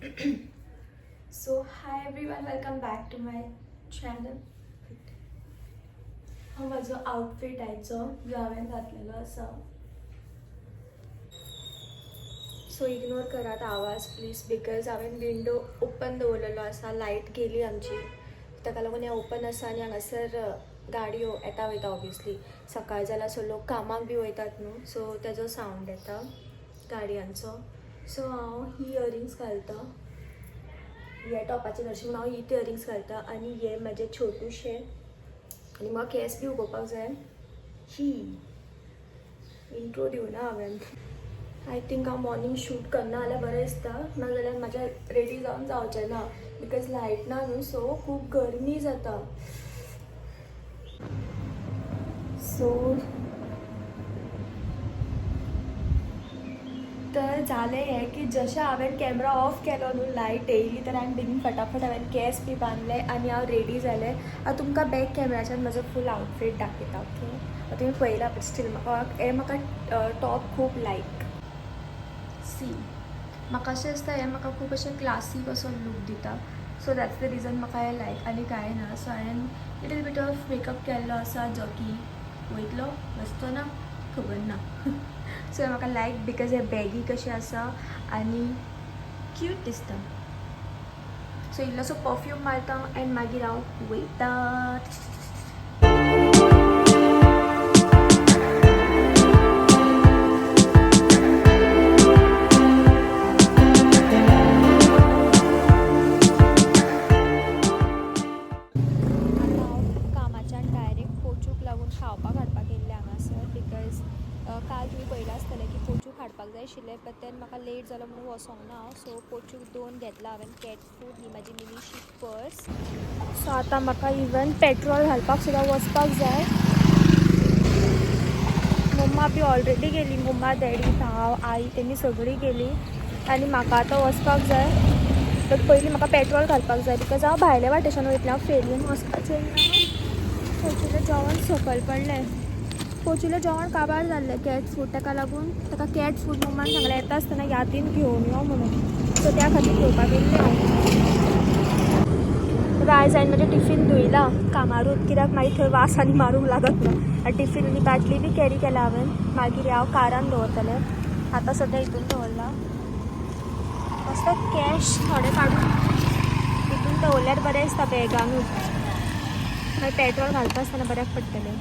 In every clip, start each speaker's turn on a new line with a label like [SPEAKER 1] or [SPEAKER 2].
[SPEAKER 1] So hi everyone, welcome back to my channel. हा माझं outfit आहे जो हांवें घातलेलो आसा. सो इग्नोर करात आवाज प्लीज बिकॉज हांवें विंडो ओपन दवरलेलो आसा. लायट गेली आमची, ताका लागून हें ओपन आसा आनी हांगासर गाडयो येता वयता. ऑब्वियसली सकाळ जाला सो लोक कामाक बी वयतात न्हू, सो तेजो सावंड येता गाडयांचो. सो हांव ही इयरिंग्स घालता. ह्या टॉपाचे दर्शन हांव ही इयरिंग्स घालता आनी हे म्हजे छोटूशे. आनी म्हाका केस बी उगोवपाक जाय. ही इंट्रो दिवना हांवें. आय थिंक हांव मॉर्निंग शूट करना जाल्यार बरें दिसता, नाजाल्यार म्हाजें रेडी जावन जावचें ना बिकॉज लायट ना न्हू, सो खूब गरमी जाता. सो तर जालें हें की जशें हांवें कॅमेरा ऑफ केलो न्हू, लायट येयली तर हांवें बेगीन फटाफट हांवें केस बी बांदले आनी हांव रेडी जालें. हांव तुमकां बॅक कॅमेराच्यान म्हजो फूल आउटफीट दाखयता. ओके, तुमी पळयला बट स्टील म्हाका टॉप खूब लायक. सी म्हाका अशें दिसता हें म्हाका खूब अशें क्लासीक असो लूक दिता. सो दॅट्स द रिजन म्हाका हें लायक. आनी कांय ना. सो हांवें लिटल बीट ऑफ मेकअप केल्लो आसा जो की वयतलो वचतो ना खबर ना. सो हें म्हाका लायक बिकॉज हे बॅगी कशें आसा आनी क्यूट दिसता. सो इल्लोसो परफ्यूम मारता एंड मागीर हांव वयता. कामाच्यान डायरेक्ट पोचूक लागून खावपाक हाडपाक गेल्ले हांगासर बिकॉज काल तुमी पळयलां आसतलें की पोचूक हाडपाक जाय आशिल्लें, बट तेन्ना म्हाका लेट जालो म्हणून वसोंक ना हांव. सो पोचूक 2 घेतला हांवें. कॅट फूड ही म्हाजी मिनीशी पर्स. सो आतां म्हाका इवन पेट्रोल घालपाक सुद्दां वचपाक जाय. मम्मा बी ऑलरेडी गेली. मम्मा डॅडी हांव आई तेमी सगळीं गेली आनी म्हाका आतां वचपाक जाय. बट पयलीं म्हाका पेट्रोल घालपाक जाय बिकॉज हांव भायल्या वाटेच्यान वयतलें. हांव फेरयेन वचपाचें ना. पोचुलें जेवण सकयल पडलें. पोचुलें जेवण काबार जाल्लें कॅट फूड, ताका लागून ताका कॅट फूड मम्मान सांगलें येता आसतना यादीन घेवन यो म्हणून. सो त्या खातीर घेवपाक गेल्लें हांव. आयज हांवें म्हजें टिफीन धुयलां कामारूच, कित्याक मागीर थंय वास आनी मारूंक लागत ना. आनी टिफीन आनी बाटली बी कॅरी केला हांवें. मागीर हांव कारान दवरतलें. आतां सद्या हितून दवरलां. मस्त कॅश थोडे काडून हितून दवरल्यार बरें दिसता बॅगानूच. मागीर पेट्रोल घालता आसतना बऱ्याक पडटलें.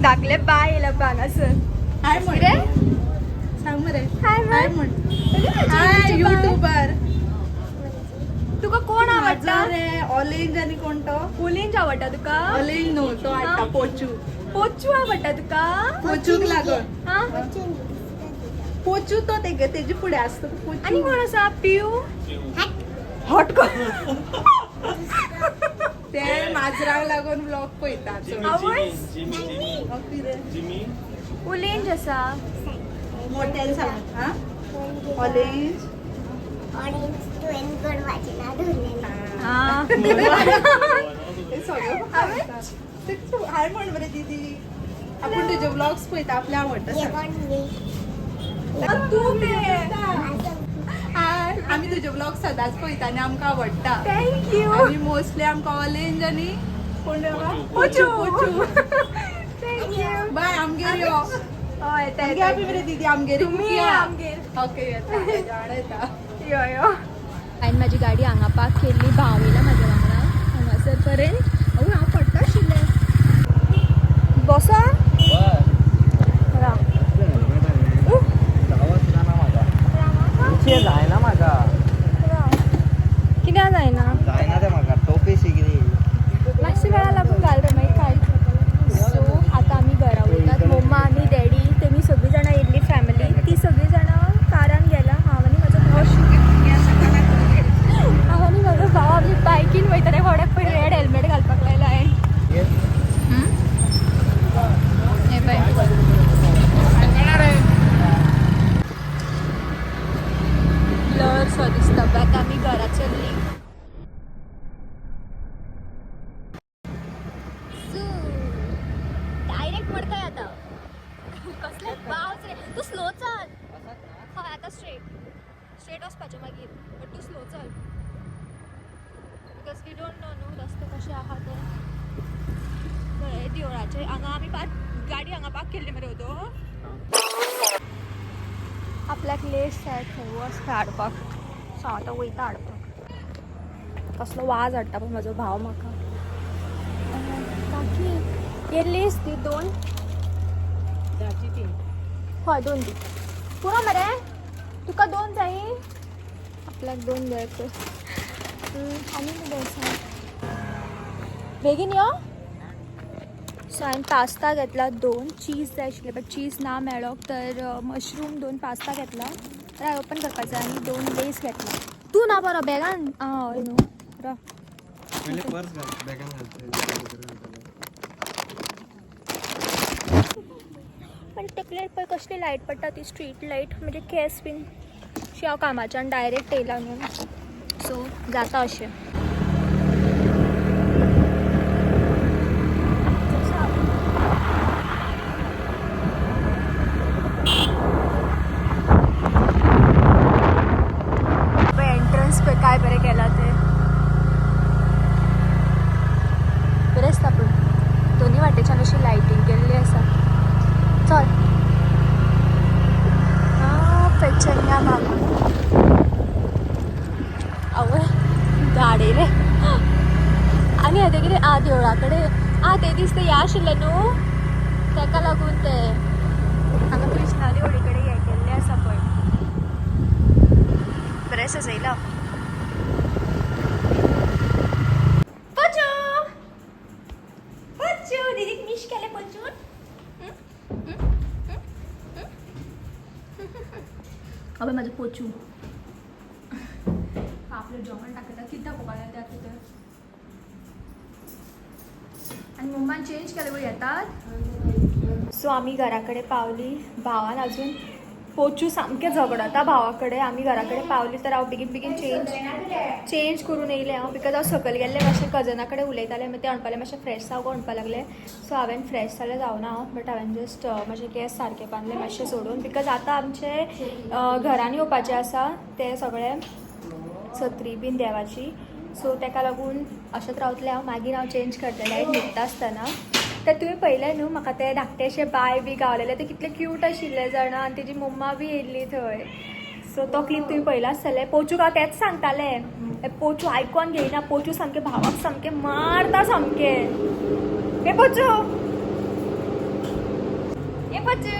[SPEAKER 1] धाकले बाय येयला हांगासर.
[SPEAKER 2] हाय म्हण
[SPEAKER 1] रे
[SPEAKER 2] सांग मरे.
[SPEAKER 1] हाय
[SPEAKER 2] हाय म्हण. हाय युट्यूबर.
[SPEAKER 1] तुका कोण आवडता
[SPEAKER 2] रे ऑरेंज आणि कोणतं
[SPEAKER 1] ऑरेंज आवडता तुका
[SPEAKER 2] ऑरेंज नो तो आता पोचू
[SPEAKER 1] पोचू आवडता तुका
[SPEAKER 2] पोचूक लागत
[SPEAKER 1] हा
[SPEAKER 2] पोचू तो तेजे पुढे असतो
[SPEAKER 1] आणि कोण असा पिऊ
[SPEAKER 2] हॉट ते माजराक लागून ब्लॉग पळयतात
[SPEAKER 1] ऑरेंज असा
[SPEAKER 2] मोठ्याने सांग हा ऑरेंज
[SPEAKER 1] हा
[SPEAKER 2] हे सगळं हाय म्हण बरे दीदी आपण तुझे ब्लॉग्स पळयता आपल्या आवडतं आम्ही तुझे ब्लॉग सदांच पळयता आनी आमकां आवडटा
[SPEAKER 1] थँक्यू
[SPEAKER 2] आनी मोस्टली आमकां ऑरेंज आनी कोण पोचू पोचू
[SPEAKER 1] थँक्यू
[SPEAKER 2] बाय आमगेर यो
[SPEAKER 1] हय
[SPEAKER 2] आमगे आपी बरे दीदी आमगेर
[SPEAKER 1] तुम्ही आमगेर
[SPEAKER 2] ओके येता
[SPEAKER 1] यो यो हांवें म्हाजी गाडी हांगा पार्क केल्ली भाव येयला म्हाज्या वांगडा हांगासर पर्यंत हांव पडटा आशिल्लें बसा
[SPEAKER 3] जायना म्हाका
[SPEAKER 1] कित्याक जायना
[SPEAKER 3] जायना ते म्हाका टोपी शिकली
[SPEAKER 1] मातशी वेळा लागून घाल रे मागीर काड सो आतां आमी घरा वयतात मम्मा आनी डॅडी तेमी सगळीं जाणां येयल्ली फॅमिली ती सगळीं जाणां कारान गेला हांव आनी म्हाजो भाव आमी बायकीन वयता ते व्हड्याक पयलीं रेड हेल्मेट घालपाक लायला हांवें हे पळय ब्लर सो दिसता बॅक आमी घरा चल्ली डायरेक्ट मडकय आता कसले बावच रे तू स्लो चल हय आता स्ट्रेट वचपाचें मागीर बट तू स्लो चल बिकॉज वी डोंट नो न्हू रस्ते कशे आहा ते बरें देवळाचे हांगा आमी गाडी हांगा पार्क केल्ली मरे तो आपल्याक लेस जाय खंय वच हाडपाक सो हांव आतां वयता हाडपाक कसलो वाज हाडटा पळय म्हाजो भाव म्हाका काकी हे लेस दी 2 हय 2 दी पुरो मरे तुका 2 जाय आपल्याक 2 जाय आनी कितें आसा बेगीन यो सो हांवें पास्ता घेतला 2 चीज जाय आशिल्ले बट चीज ना मेळ्ळो तर मशरूम 2 पास्ता घेतला तर हांवें ओपन करपाक जाय आनी 2 लेस घेतला तूं ना बरो बॅगान हय न्हू रा पण तकलेर पळय कसली लायट पडटा ती स्ट्रीट लायट म्हणजे केस बीन अशी हांव कामाच्यान डायरेक्ट येयला न्हू सो जाता अशें एंट्रन्स पळय काय बरें केला ते बरें आसता पूण दोनी वाटेच्यान अशी लायटींग केल्ली आसा चल पेचन्या मागून आवय गाडी रे आनी आतां कितें देवळा कडेन ते दीस ते हें आशिल्लें न्हू ताका लागून ते हांगा कृष्णा देवळी कडेन हें केल्लें आसा पळय बरें सजयला पोचू पोचू दीदीक मिश केलें पोचून अबे माझं पोचू आपलं जेवण टाकता किती दाखोवपाक त्या तिथं आणि मम्मान चेंज केले पळय येतात सो आमी घरा कडेन पावली भावान अजून पोचू सामकें झगडटा भावा कडेन आमी घरा कडेन पावली तर हांव बेगीन बेगीन चेंज करून येयलें हांव बिकॉज हांव सकयल गेल्लें मातशें कजना कडेन उलयतालें मागीर ते म्हणपालें मातशें फ्रेश जावं म्हणपाक लागलें सो हांवें फ्रेश जालें जावना हांव बट हांवें जस्ट म्हाजे केस सारके बांदले मातशें सोडून बिकॉज आतां आमचे घरान येवपाचें आसा ते सगळें सत्री बीन देवाची सो ताका लागून अशेंच रावतलें हांव मागीर हांव चेंज करतलें डायरेक्ट न्हिदता आसतना तर तुवें पळयलें न्हू म्हाका ते धाकटेशे बाय बी गावलेले ते कितले क्यूट आशिल्ले जाणा आनी तेजी मम्मा बी येयल्ली थंय सो तो क्लीप तुवें पळयलो आसतलें पोचूक हांव तेंच सांगतालें पोचू आयकून घेयना पोचू सामकें भावाक सामकें मारता सामकें हे पोचू हे पोचू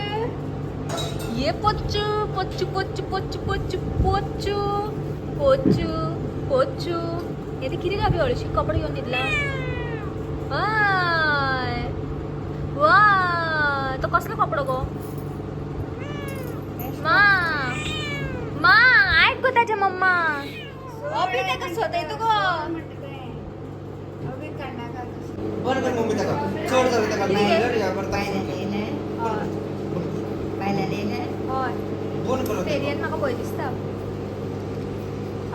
[SPEAKER 1] ये पोचू पोचू पोचू पोचू पोचू पोचू पोचू
[SPEAKER 4] पोचू येते किती लागली हळशी कपडे घेऊन दिला वा तो कसलो कपडो गो मा मा ऐक गो त्याच्या मम्मा अभि ते कसं होतं तू गो
[SPEAKER 3] बरं बरं मम्मी टाका सोड जाऊ टाका नाही या करता
[SPEAKER 4] होय
[SPEAKER 3] फोन करो
[SPEAKER 4] फेरियन म्हाका पळय दिसता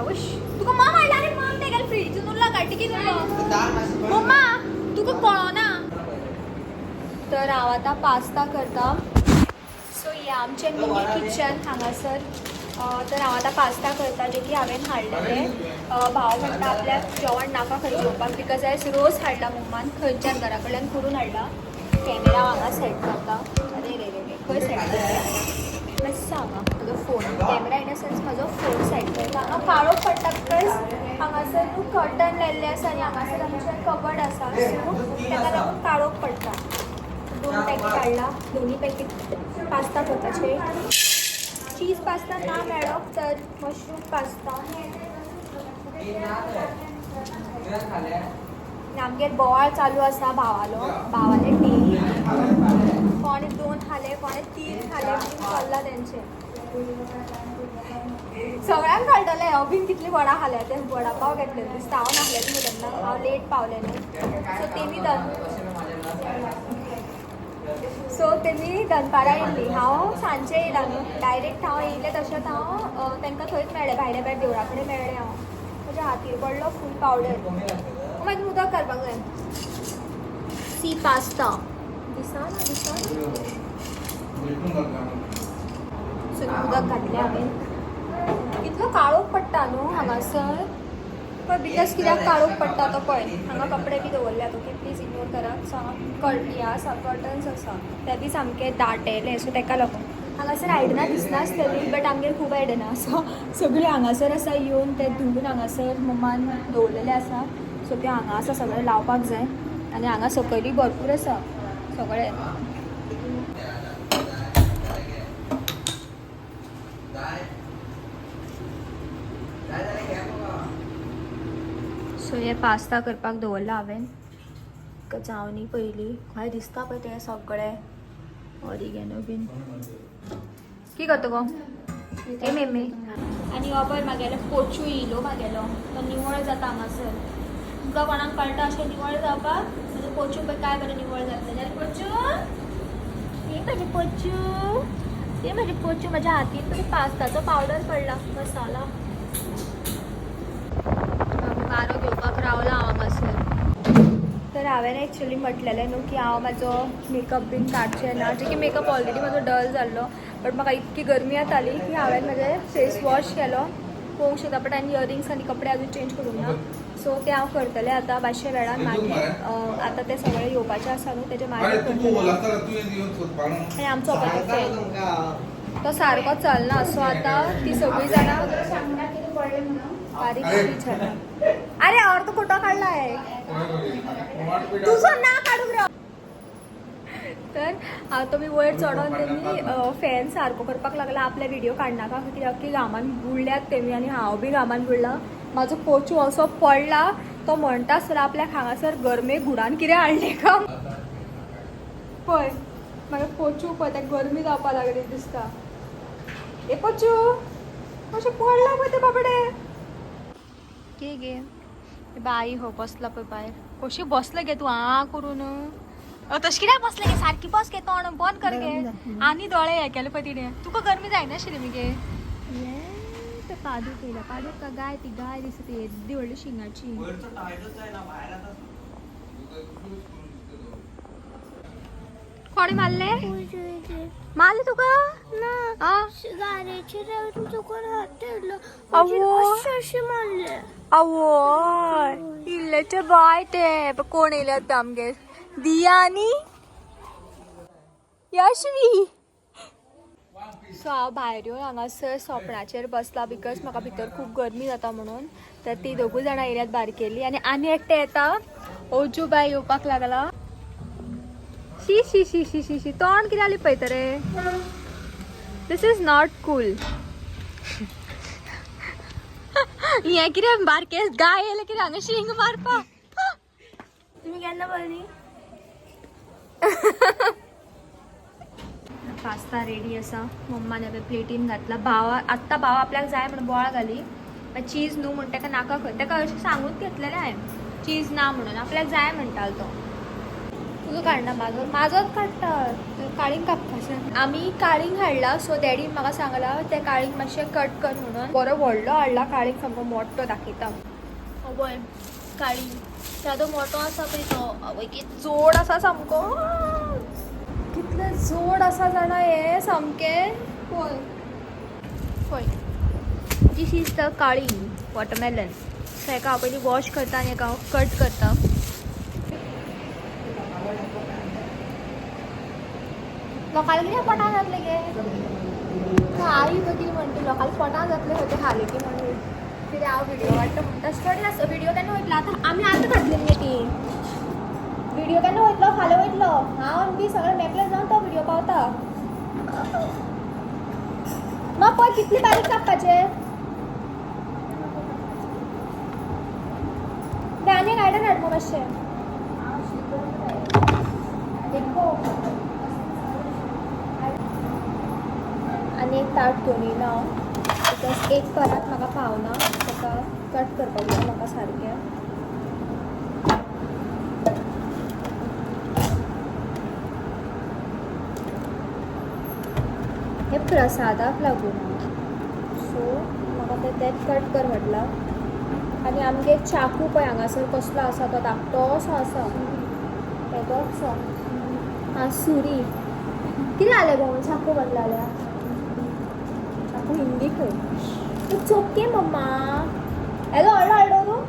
[SPEAKER 4] आवश तुका मॉम आयला रे मॉम ते गेल फ्रीजून उरला गाठी की उरलो मम्मा तुका कळना तर हांव आतां पास्ता करता सो हे आमचें मिनी किचन हांगासर तर हांव आतां पास्ता करता जे की हांवें हाडलेलें भाव म्हणटा आपल्याक जेवण नाका खंय जेवपाक बिकॉज आयज रोस हाडला मम्मान खंयच्यान घरा कडल्यान करून हाडला कॅमेरा हांगा सेट करता अरे रे रे खंय सेट करता मातसो हांगा म्हजो phone camera in the sense म्हजो फोन सेट करता हांगा काळोख पडटा बिकॉज हांगासर न्हू कर्टन लायल्ले आसा आनी हांगासर आमचें कबड आसा सो ताका लागून काळोख पडटा 2 पॅकेट हाडला दोन्ही पॅकेट पास्ता करपाचे चीज पास्ता ना मेळ्ळो तर मशरूम पास्ता आमगेर बोवाळ चालू आसा भावाले टीम कोणे 2 खाले कोणे 3 खाले म्हणून चल्ला तेंचे सगळ्यांक कळटलें हांव बीन कितली वडा खाल्या ते वडा पाव घेतले दिसता हांव नासलें न्हू तेन्ना हांव लेट पावलें न्हू सो तेमी दनपारां येयल्ली हांव सांजचें येयला न्हू डायरेक्ट हांव येयलें तशेंच हांव तांकां थंयच मेळ्ळें भायल्या भायर देवळा कडेन मेळ्ळें हांव म्हज्या हातीर पडलो फूल पावडर मागीर उदक घालपाक जाय सी पास्ता दिसा सो उदक घातलें हांवें इतलो काळोख पडटा न्हू हांगासर पण बिकॉज कित्याक काळोख पडटा तो पळय हांगा कपडे बी दवरल्यात ओके प्लीज इग्नोर करात हें आसा कर्टन्स आसा ते बी सामके दाटेले सो ताका लागून हांगासर आयदनां दिसनासतलीं बट आमगेर खूब आयदनां सो सगळीं हांगासर आसा येवन ते धुवून हांगासर मम्मान दवरलेले आसा सो ते हांगा आसा सगळें लावपाक जाय आनी हांगा सकयली भरपूर आसा सगळें सो हे पास्ता करपाक दवरला हांवें जावनी पयलीं खंय दिसता पळय तें सगळें ऑरिगेनो बीन की करता गो ए मेमे आनी हो पळय म्हागेलो पोचू येयलो म्हागेलो तो निवळ जाता हांगासर तुमकां कोणाक कळटा अशें निवळ जावपाक म्हजो पोचू पळय काय बरें निवळ जातलें जाल्यार पोचू हे म्हजे पोचू म्हज्या हातीन तरी पास्ताचो पावडर पडला मसाला वारो घेवपाक रावला हांव हांगासर तर हांवें एक्चुली म्हटलेलें न्हू की हांव म्हाजो मेकअप बीन काडचें ना जे की मेकअप ऑलरेडी म्हाजो डल जाल्लो बट म्हाका इतकी गरमी येताली की हांवें म्हाजें फेस वॉश केलो पळोवंक शकता बट आनी इयरिंग्स आनी कपडे अजून चेंज करूंक ना सो ते हांव करतलें आतां मातशे वेळान मागीर आतां ते सगळे येवपाचें आसा न्हू तेजे मागीर आनी आमचो फ्रेंड तो सारको चलना सो आतां ती सगळीं जाणां बारीक झाला अरे और तो फोटो काढलाय तुझं ना काढून राव तर हांव तो वयर चडोन तेमी फॅन सारको करपाक लागला आपले व्हिडिओ काडनाका कित्याक की घामान बुडल्यात तेमी आनी हांव बी घामान बुडला म्हाजो पोचू असो पडला तो म्हणटा आसतना आपल्याक हांगासर गरमे घुडान कितें हाडलें का पळय म्हाका पोचू पळय ते गरमी जावपाक लागली दिसता ए पोचू अशें पडला पळय ते बाबडे के गे बाई हो बसला पळय भायर कशी बसले गे तूं आं करून तशी कित्याक बसले गे सारकी बस गे तोंड बंद कर गे आनी दोळे हे केले पळय तिणें तुका गरमी जायनाशिल्ली मगे ते पादूक येयला पादूक का गाय ती गाय दिसता ती येद्दी व्हडली शिंगाची कोणी मारले मारले तुका आवो इल्लेचे बाय ते कोण येयल्यात आमगे दिया आनी यशवी सो हांव भायर येवन हांगासर सोपणाचेर बसला बिकॉज म्हाका भितर खूब गरमी जाता म्हणून तर ती दोगूय जाणां येयल्यात बारकेली आनी एकटें येता ओजू बाय येवपाक लागला शी शी शी शी शी शी तोंड कितें जाली पळय रे दिस इज नॉट कूल हे कितें बारके गाय येयले कितें हांगा शिंग मारपा
[SPEAKER 1] तुम्ही केन्ना बरी
[SPEAKER 4] पास्ता रेडी असा मम्माने हांवें प्लेटीन घातला आत्ता भाव आपल्याक जाय म्हणून बोवाळ घाली चीज न्हू म्हणून ताका नाका खंय ताका अशें सांगून घेतलेलें हांवें चीज ना म्हणून आपल्याक जाय म्हणटालो तो तुजो काडना माझोच काडटा काळींग कापपाचें आमी काळींग हाडला सो डॅडीन म्हाका सांगला तें काळींग मातशें कट कर म्हणून बरो व्हडलो हाडला काळींग सामको मोठो दाखयता पळय काळींग त्यादो मोठो आसा पळय तो आवय कितें जोड आसा सामको कितलें जोड आसा जाणा हे सामकें पळय पळय दीस इज द काळींग वॉटरमेलन सो हेका हांव पयलीं वॉश करता आनी हेका हांव कट करता लोकांना कितें पोटां जातले गे आई कितें म्हणटा लोकांना पोटां जातले खंय ते खाले की म्हणून कितें हांव व्हिडिओ वाडटा म्हणटा थोडी आसा व्हिडिओ केन्ना वयतलो आतां आमी आतां घातली न्ही ती व्हिडिओ केन्ना वयतलो फाल्यां वयतलो हांव बी सगळें मेकळे जावन तो व्हिडिओ पावता मग पळय कितली बारीक कापपाचे आनी गायडन हाड मग मातशें आनी एक ताट घेवन येयला हांव बिकॉज एक परत म्हाका पावना ताका कट करपाक जाय म्हाका सारकें हे प्रसादाक लागून सो म्हाका तेंच कट कर म्हटलां आनी आमगे चाकू पळय हांगासर कसलो आसा तो धाकटोसो आसा तेजोच आं सुरी कितें जालें गो चाकू बदला जाल्यार चाकू हिंदी खंय इट्स ओके मम्मा हेलो व्हडलो हाडलो तूं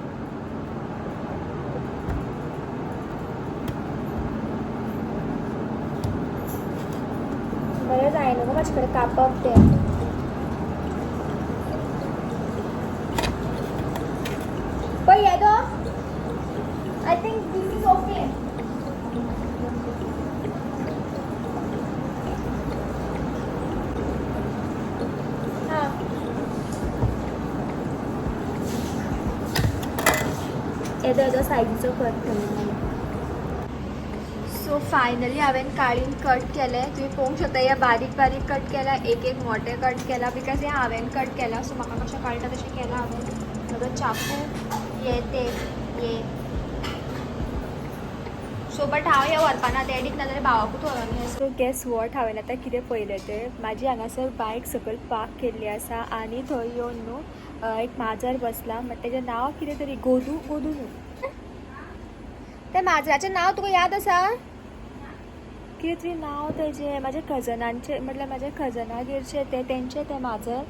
[SPEAKER 4] बरें जायना गो म्हाजे कडेन कापप तें पळय येदो I think this is okay येदो सायजीचो कट केलो सो फायनली हांवें काळींग कट केलें तुमी पळोवंक शकता हे बारीक बारीक कट केला एक एक मोठे कट केला बिकॉज हे हांवें कट केला सो म्हाका कशें कळटा तशें केलां हांवें म्हजो चाकू ये ते ये सो बट हांव हे व्हरपाना डॅडीक नाजाल्यार भावाकूच व्हरोन सो गॅस वॉट हांवें आतां कितें पळयलें तें म्हाजी हांगासर बायक सकयल पार्क केल्ली आसा आनी थंय येवन न्हू एक माजर बसला बट तेजें नांव कितें तरी गोदू न्हू तें माजराचें नांव तुका याद आसा कितें तरी नांव तेजें म्हाज्या कजनांचें म्हटल्यार म्हाज्या कजनागेरचें तेंचें तें माजर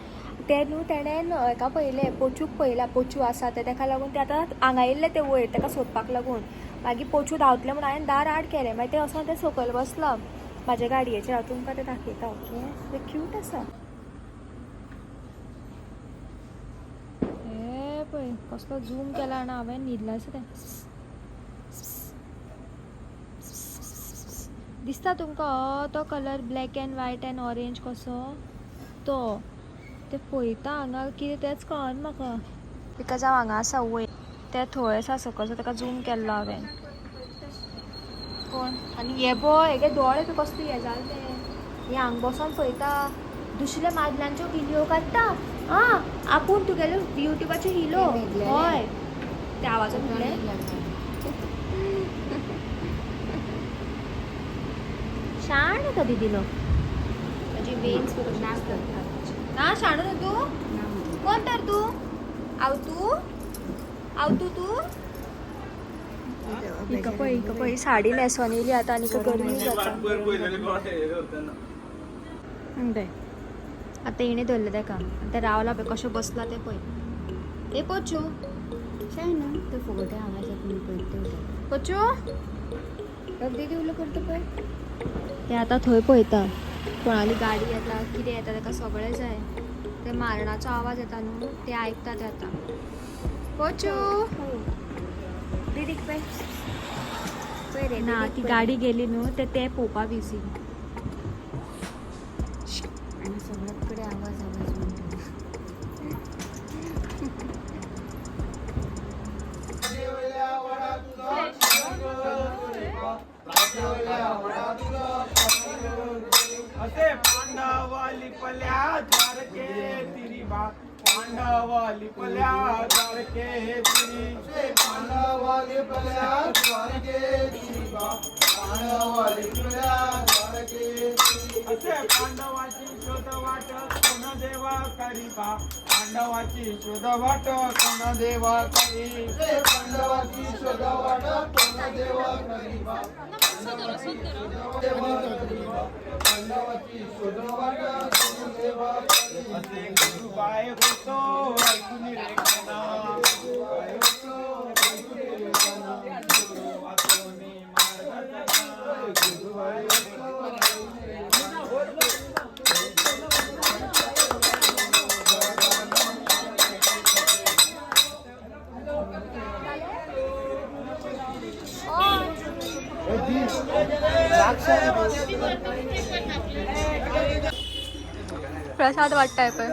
[SPEAKER 4] तें न्हू तेणेन हेका पळयलें पोचूक पळयला पोचू आसा तें तेका लागून तें आतां हांगा येयल्लें तें वयर तेका सोदपाक लागून मागीर पोचू धांवतलें म्हणून हांवें दार आड केलें मागीर तें वचोन तें सकयल बसलां म्हाज्या गाडयेचेर हांव तुमकां तें दाखयता ओके तें क्यूट आसा हे पळय कसलो झूम केला आनी हांवें न्हिदलां आसा तें दिसता तुमकां तो colour black end white end orange कसो तो तें पळयता हांगा कितें तेंच कळना म्हाका बिकॉज हांव हांगा आसा वयर तें थंय आसा सकयल सो ताका झूम केल्लो हांवें कोण आनी हे पळय हेगे दोळे बी कसले हे जाले ते हे हांगा बसोन पळयता दुसऱ्या माजलांच्यो व्हिडिओ काडटा आं आपूण तुगेलो युट्यूबाचो हिलो हय त्या आवाजान म्हणलें शाण येता दिदीलो म्हजी वेन्स ना शाणू न्हू तूं कोण तर तूं आवतू तूं हिका पळय साडी न्हेसोन येयली आतां आनी गरमी जाता दे आतां इणे धरलें ताका तें रावला पळय कशें बसला तें पळय ए पोचू
[SPEAKER 5] ना ते फुगोटे आवाज
[SPEAKER 4] पोचू दीदी उलो करता पळय तें आतां थंय पळयता कोणाली गाडी येता कितें येता ताका सगळें जाय ते मारणाचो आवाज येता न्हू ते आयकता ते आतां पोचू दीदीक पळय पळय रे ना ती गाडी गेली न्हू ते पळोवपा बिजी
[SPEAKER 5] आणि सगळ्यात कडे आवाज म्हणतो
[SPEAKER 6] असे पांडव लिपल्या द्वारके तिरी बा पांडव लिपल्या द्वारके तिरी पांडव लिपल्या द्वारके तिरी बा पांडव लिपल्या द्वारके असे पांडवाची शोध वाट कोण देवा करी बा पांडवाची शोध वाट कोण देवा करी पांडवाची शोध वाट कोण देवा करी बा पांडवाची शोध वाट कोण देवा करी असे गुरुबाई होतो ऐकून रे काना गुरुबाई होतो ऐकून रे काना गुरु वाचोनी मार्गदर्शना गुरुबाई होतो
[SPEAKER 4] प्रसाद वाटताय पण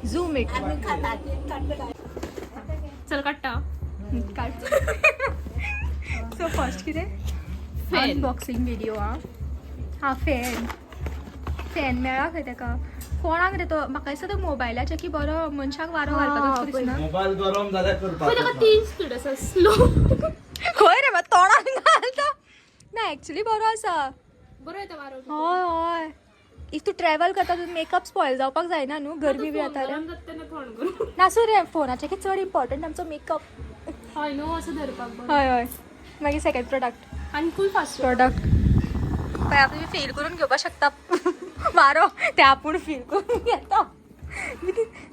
[SPEAKER 4] झूम इट
[SPEAKER 7] चल काटा
[SPEAKER 4] सो फर्स्ट कितें अनबॉक्सिंग व्हिडिओ हा फॅन मेळा खंय ताका कोणाक रे तो म्हाका दिसता तो मोबायलाचे की बरो मनशाक वारो घालपाचो दिसना
[SPEAKER 3] मोबाईल गरम जाल्यार करपाक
[SPEAKER 7] ताका 3 स्पीड आसा स्लो
[SPEAKER 4] खंय रे तोंडान घालता ना एक्चुअली बरो आसा
[SPEAKER 7] बरो येता वारो
[SPEAKER 4] हय हय इफ तू ट्रॅव्हल करता तुका मेकअप स्पॉयल जावपाक जायना न्हू गरमी बी जाता रे
[SPEAKER 7] फोन करून
[SPEAKER 4] नासू रे फोनाचे की चड इम्पॉर्टंट आमचो मेकअप
[SPEAKER 7] हय न्हू असं धरपाक बरो
[SPEAKER 4] हय हय मागीर सेकंड प्रोडक्ट
[SPEAKER 7] आनी फूल फास्ट
[SPEAKER 4] प्रोडक्ट पळय आतां तुम्ही फील करून घेवपाक शकता वारो ते आपूण फील करून घेता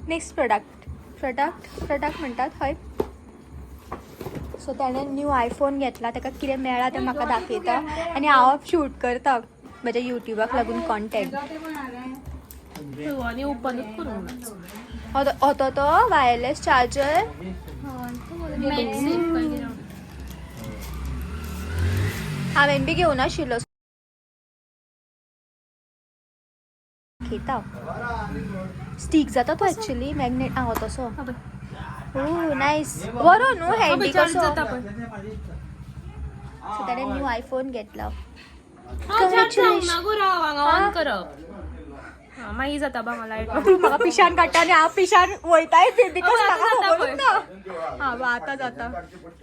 [SPEAKER 4] नेक्स्ट प्रोडक्ट म्हणटात हय सो ताणें न्यू आयफोन घेतला ताका कितें मेळ्ळा तें म्हाका दाखयता आनी हांव शूट करता म्हज्या युट्यूबाक लागून कॉन्टेंट
[SPEAKER 7] आनी ओपनूच करूंक
[SPEAKER 4] होतो तो वायरलेस चार्जर हांवें बी घेवन आशिल्लो घेता स्टीक जाता तो एक्चुअली मॅग्नेट हो तसो ओ नायस बरो न्हू हँडी कसो
[SPEAKER 7] जाता पण
[SPEAKER 4] सो ताणें न्यू आयफोन घेतला
[SPEAKER 7] ऑन करप मागीर जाता बा मला
[SPEAKER 4] तू म्हाका पिशान काडटा आनी हांव पिशान वयताय बिकॉज
[SPEAKER 7] आतां
[SPEAKER 4] म्हाका
[SPEAKER 7] जाता
[SPEAKER 4] खबरूच ना हा बा आतां जाता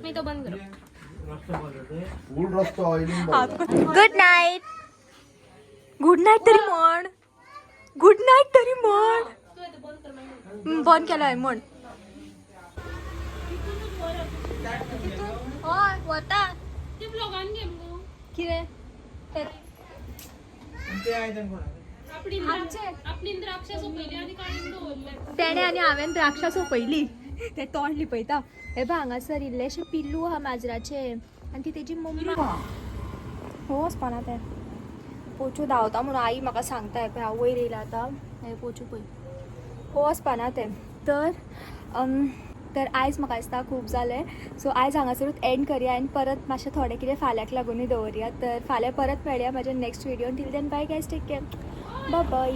[SPEAKER 7] मी तो बंद करप
[SPEAKER 3] फूल रस्तो ऑइलिंग
[SPEAKER 4] गुड नाईट तरी म्हण बंद केलाय म्हण हय वता
[SPEAKER 7] ते ब्लॉगान घे मगो
[SPEAKER 4] कितें
[SPEAKER 7] आपली द्राक्षा सोपयली आनी काडून दवरले
[SPEAKER 4] तेणे आनी हांवें द्राक्षां सोंपयली ते तोंड लिपयता हे पळय हांगासर इल्लेशे पिल्लू आहा माजराचे आनी ती तेजी मम्मी हो वचपाना ते पोचू धांवता म्हणून आई म्हाका सांगता पळय हांव वयर येयला आतां हे पोचू पळय हो वचपाना ते तर आयज म्हाका दिसता खूब जालें सो आयज हांगासरूच एंड करया आनी परत मातशें थोडें कितें फाल्यांक लागूनय दवरया तर फाल्यां परत मेळया म्हाज्या नेक्स्ट व्हिडिओन till then bye guys take care bye